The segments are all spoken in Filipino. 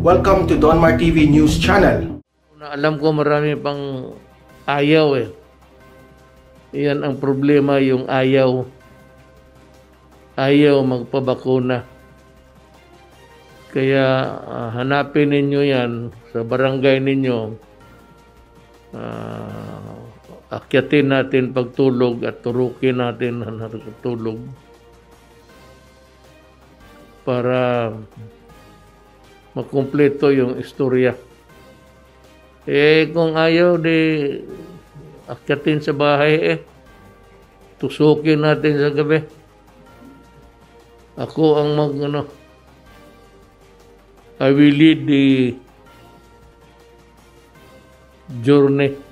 Welcome to Donmar TV News Channel. Alam ko marami pang ayaw eh. Iyan ang problema, yung ayaw. Ayaw magpabakuna. Kaya hanapin ninyo yan sa barangay ninyo. Akyatin natin pagtulog at turukin natin ang natutulog para makumpleto yung istorya. Kung ayaw, di akyatin sa bahay tusukin natin sa gabi. Ako ang I will lead the journey.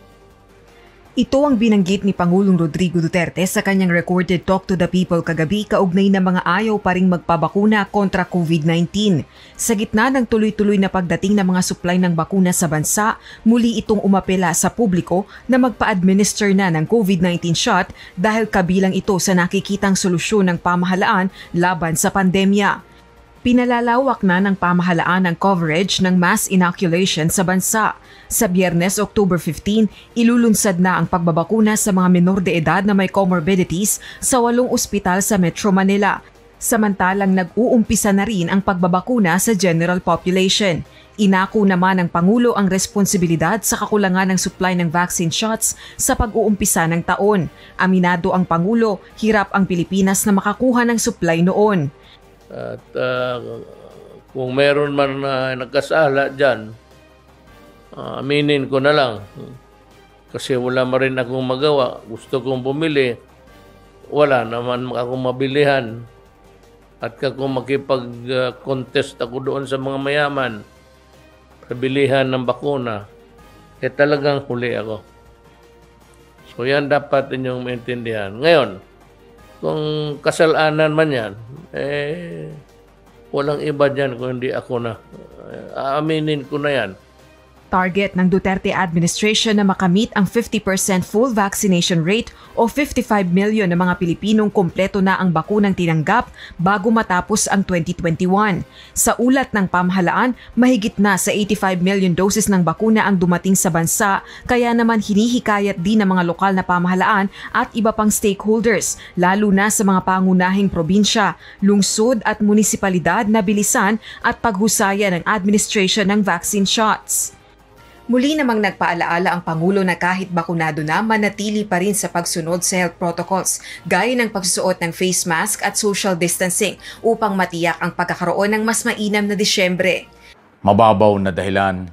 Ito ang binanggit ni Pangulong Rodrigo Duterte sa kanyang recorded talk to the people kagabi kaugnay ng mga ayaw pa ring magpabakuna kontra COVID-19. Sa gitna ng tuloy-tuloy na pagdating ng mga supply ng bakuna sa bansa, muli itong umapela sa publiko na magpa-administer na ng COVID-19 shot dahil kabilang ito sa nakikitang solusyon ng pamahalaan laban sa pandemya. Pinalalawak na ng pamahalaan ang coverage ng mass inoculation sa bansa. Sa Biyernes, October 15, ilulunsad na ang pagbabakuna sa mga menor de edad na may comorbidities sa 8 ospital sa Metro Manila. Samantalang nag-uumpisa na rin ang pagbabakuna sa general population. Inako naman ng Pangulo ang responsibilidad sa kakulangan ng supply ng vaccine shots sa pag-uumpisa ng taon. Aminado ang Pangulo, hirap ang Pilipinas na makakuha ng supply noon. At kung meron man na nagkasala dyan, aminin ko na lang. Kasi wala ma rin akong magawa. Gusto kong bumili. Wala naman akong mabilihan. At kung makipag-contest ako doon sa mga mayaman, pabilihan ng bakuna, talagang huli ako. So yan dapat inyong maintindihan. Ngayon, kung kasalanan man yan, walang iba dyan kung hindi ako na. Aaminin ko na yan. Target ng Duterte administration na makamit ang 50% full vaccination rate o 55 million na mga Pilipinong kompleto na ang bakunang tinanggap bago matapos ang 2021. Sa ulat ng pamahalaan, mahigit na sa 85 million doses ng bakuna ang dumating sa bansa, kaya naman hinihikayat din ng mga lokal na pamahalaan at iba pang stakeholders, lalo na sa mga pangunahing probinsya, lungsod at munisipalidad na bilisan at paghusaya ng administration ng vaccine shots. Muli namang nagpaalaala ang Pangulo na kahit bakunado na, manatili pa rin sa pagsunod sa health protocols, gaya ng pagsusuot ng face mask at social distancing upang matiyak ang pagkakaroon ng mas mainam na Disyembre. Mababaw na dahilan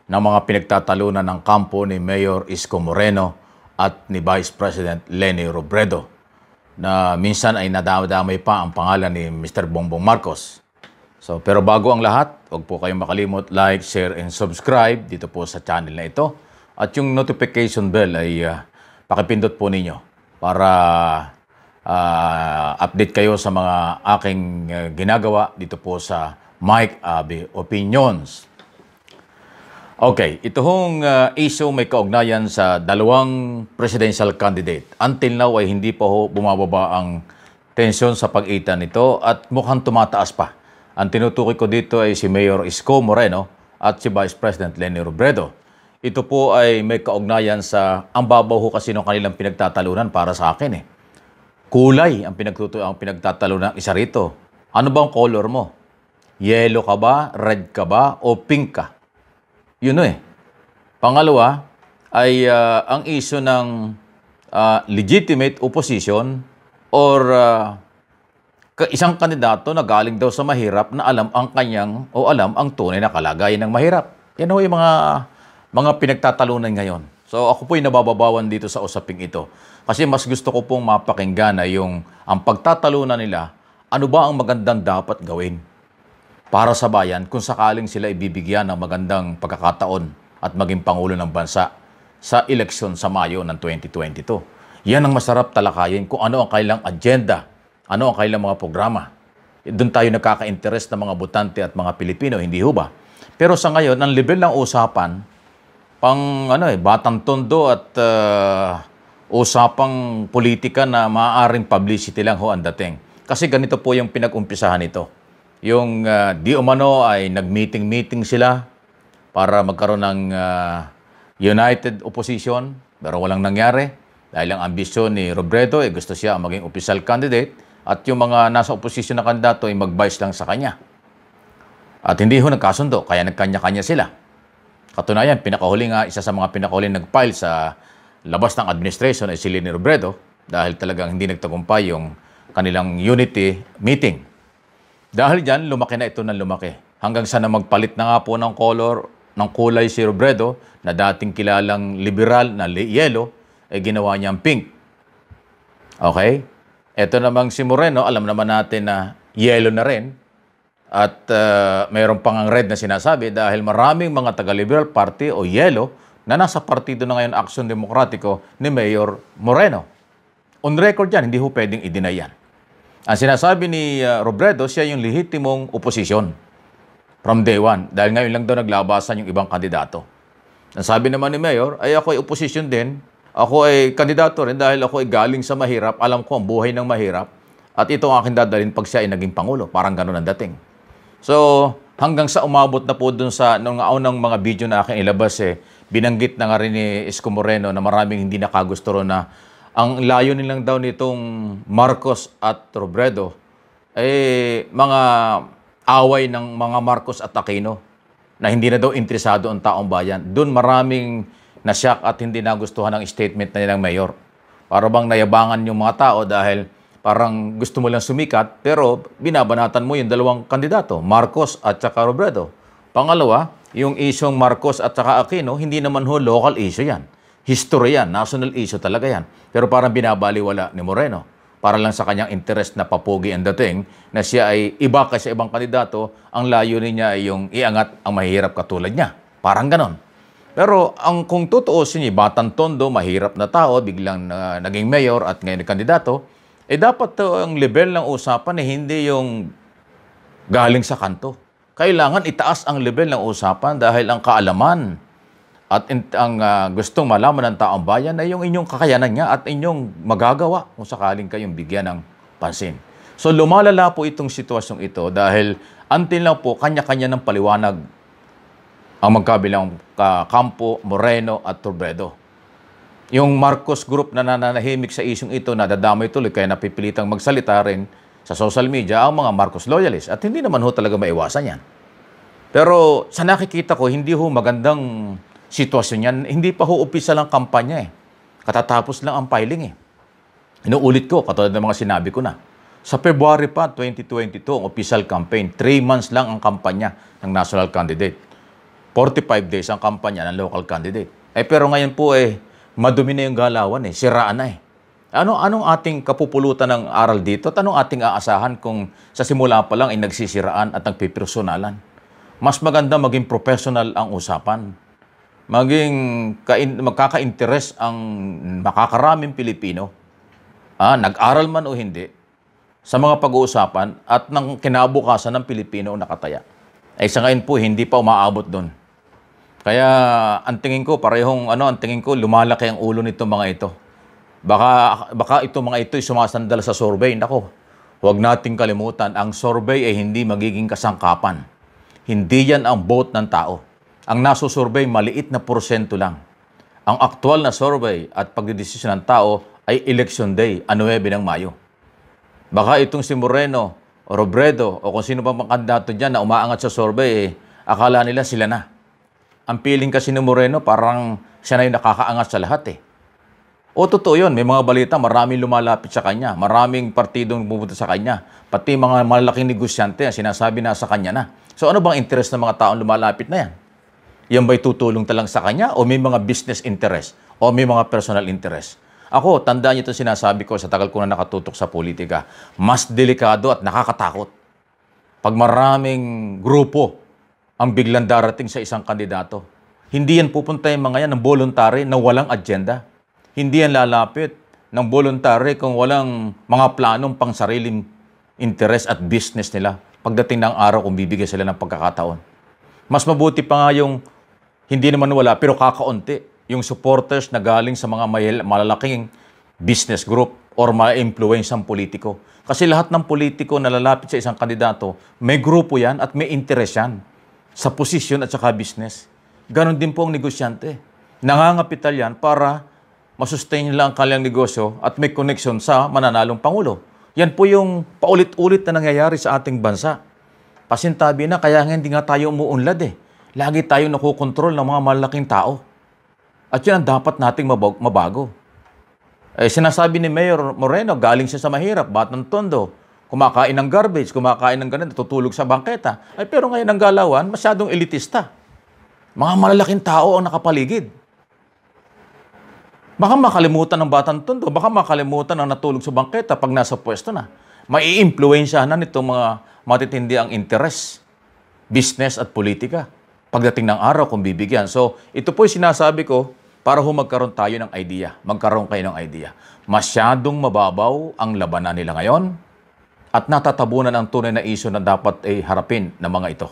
ng mga pinagtatalunan ng kampo ni Mayor Isko Moreno at ni Vice President Leni Robredo na minsan ay nadamay pa ang pangalan ni Mr. Bongbong Marcos. Pero bago ang lahat, huwag po kayong makalimot like, share, and subscribe dito po sa channel na ito. At yung notification bell ay pakipindot po ninyo para update kayo sa mga aking ginagawa dito po sa Mike Abby Opinions. Okay, ito hong issue may kaugnayan sa dalawang presidential candidate. Until now ay hindi pa bumababa ang tensyon sa pag-itan nito at mukhang tumataas pa. Ang tinutukoy ko dito ay si Mayor Isko Moreno at si Vice President Leni Robredo. Ito po ay may kaugnayan sa ang babaw ho kasi ng kanilang pinagtatalunan para sa akin. Kulay ang pinagtatalunan isa rito. Ano bang color mo? Yellow ka ba, red ka ba, o pink ka? Yun Pangalawa ay ang issue ng legitimate opposition or isang kandidato na galing daw sa mahirap na alam ang tunay na kalagayan ng mahirap. Yan ho yung mga pinagtatalunan ngayon. So ako po'y nabababawan dito sa usaping ito. Kasi mas gusto ko pong mapakinggan na ang pagtatalunan nila, ano ba ang magandang dapat gawin para sa bayan kung sakaling sila ibibigyan ng magandang pagkakataon at maging Pangulo ng Bansa sa eleksyon sa Mayo ng 2022. Yan ang masarap talakayin kung ano ang kailang agenda. Ano ang kailang mga programa? Doon tayo nagkaka-interest ng mga botante at mga Pilipino, hindi ho ba? Pero sa ngayon, ang level ng usapan, batang tondo at usapang politika na maaaring publicity lang ho ang dating. Kasi ganito po yung pinag-umpisahan ito. yung di umano ay nag-meeting-meeting sila para magkaroon ng united opposition, pero walang nangyari dahil ang ambisyon ni Robredo ay gusto siya maging official candidate at yung mga nasa opposition na kandidato ay mag-vice lang sa kanya. At hindi ho nagkasundo, kaya nagkanya-kanya sila. Katunayan, isa sa mga pinakahuling nag-file sa labas ng administration ay si Leni Robredo dahil talagang hindi nagtagumpay yung kanilang unity meeting. Dahil dyan, lumaki na ito ng lumaki. Hanggang sa na magpalit na nga po ng kulay si Robredo na dating kilalang liberal na yellow, ay ginawa niyang pink. Okay? Ito namang si Moreno, alam naman natin na yellow na rin. At mayroon pang ang red na sinasabi dahil maraming mga taga-Liberal Party o yellow na nasa partido na ngayon Aksyon Demokratiko ni Mayor Moreno. On record yan, hindi ho pwedeng i-deny yan. Ang sinasabi ni Robredo, siya yung lehitimong oposisyon from day one. Dahil ngayon lang daw naglabasan yung ibang kandidato. Ang sabi naman ni Mayor, ay ako ay oposisyon din. Ako ay kandidato rin dahil ako ay galing sa mahirap. Alam ko ang buhay ng mahirap. At ito ang aking dadalhin pag siya ay naging Pangulo. Parang ganun ang dating. So, hanggang sa umabot na po dun sa nung unang mga video na aking ilabas, binanggit na nga rin ni Isko Moreno na maraming hindi nakagusto ron na ang layunin lang daw nitong Marcos at Robredo ay mga away ng mga Marcos at Aquino na hindi na daw interesado ang taong bayan. Doon maraming nasyak at hindi nagustuhan ang statement na nilang mayor. Para bang nayabangan yung mga tao dahil parang gusto mo lang sumikat pero binabanatan mo yung dalawang kandidato, Marcos at saka Robredo. Pangalawa, yung isyong Marcos at saka Aquino, hindi naman ho local issue yan. History yan, national issue talaga yan. Pero parang binabaliwala ni Moreno. Para lang sa kanyang interest na papugi ang dating na siya ay iba kaysa ibang kandidato, ang layunin niya ay yung iangat ang mahirap katulad niya. Parang ganon. Pero kung tutuusin niya, batang tondo, mahirap na tao, biglang naging mayor at ngayon kandidato, dapat ang level ng usapan hindi yung galing sa kanto. Kailangan itaas ang level ng usapan dahil ang kaalaman at ang gustong malaman ng taong bayan ay yung inyong kakayanan niya at inyong magagawa kung sakaling kayong bigyan ng pansin. So lumalala po itong sitwasyong ito dahil until now po kanya-kanya ng paliwanag ang magkabilang kampo, Moreno at Robredo. Yung Marcos Group na nananahimik sa isyong ito na dadamay tuloy kaya napipilitang magsalita rin sa social media ang mga Marcos loyalists at hindi naman ho talaga maiwasan yan. Pero sa nakikita ko, hindi ho magandang sitwasyon yan. Hindi pa ho umpisa lang kampanya Katatapos lang ang filing Inuulit ko, katulad ng mga sinabi ko na. Sa February pa, 2022, ang official campaign, 3 months lang ang kampanya ng national candidate. 45 days ang kampanya ng local candidate. Pero ngayon po madumi na yung galawan siraan na Anong ating kapupulutan ng aral dito at anong ating aasahan kung sa simula pa lang ay nagsisiraan at nagpipersonalan? Mas maganda maging professional ang usapan. Magkaka-interest ang makakaraming Pilipino, nag-aral man o hindi, sa mga pag-uusapan at ng kinabukasan ng Pilipino nakataya. Sa ngayon po, hindi pa umaabot doon. Kaya ang tingin ko, lumalaki ang ulo nito mga ito. Baka itong mga ito ay sumasandal sa survey. Nako, huwag nating kalimutan, ang survey ay hindi magiging kasangkapan. Hindi yan ang vote ng tao. Ang nasusurvey, maliit na porsyento lang. Ang aktual na survey at pagdidesisyon ng tao ay election day, 9 ng Mayo. Baka itong si Moreno, o Robredo, o kung sino pa mga kandidato dyan na umaangat sa survey, akala nila sila na. Ang feeling kasi ni Moreno, parang siya na yung nakakaangat sa lahat O totoo yun, may mga balita, maraming lumalapit sa kanya, maraming partidong pupunta sa kanya, pati mga malaking negosyante, sinasabi na sa kanya na. So ano bang interest ng mga taong lumalapit na yan? Yan ba'y tutulong talang sa kanya o may mga business interest o may mga personal interest? Ako, tandaan niyo itong sinasabi ko sa tagal ko na nakatutok sa politika. Mas delikado at nakakatakot pag maraming grupo ang biglang darating sa isang kandidato. Hindi yan pupunta yung mga yan ng voluntary na walang agenda. Hindi yan lalapit ng voluntary kung walang mga planong pang sariling interest at business nila pagdating ng araw kung bibigyan sila ng pagkakataon. Mas mabuti pa nga yung hindi naman wala pero kakaunti yung supporters na galing sa mga malalaking business group or ma-influence ang politiko. Kasi lahat ng politiko na lalapit sa isang kandidato, may grupo yan at may interest yan sa posisyon at saka business. Ganon din po ang negosyante. Nangangapital yan para masustain nila ang kanilang negosyo at may connection sa mananalong Pangulo. Yan po yung paulit-ulit na nangyayari sa ating bansa. Pasintabi na, kaya nga hindi nga tayo umuunlad eh. Lagi tayo nakokontrol ng mga malalaking tao. At yan ang dapat nating mabago. Sinasabi ni Mayor Moreno, galing siya sa mahirap, batang tondo, kumakain ng garbage, kumakain ng ganun, tutulog sa bangketa. Pero ngayon ang galawan, masyadong elitista. Mga malalaking tao ang nakapaligid. Baka makalimutan ng batang tondo, baka makalimutan ng natulog sa bangketa pag nasa pwesto na. Mai-influensyahan na nitong mga matitindi ang interes, business at politika pagdating ng araw kung bibigyan. So, ito po yung sinasabi ko para magkaroon tayo ng idea. Magkaroon kayo ng idea. Masyadong mababaw ang labanan nila ngayon at natatabunan ang tunay na isyu na dapat ay harapin ng mga ito.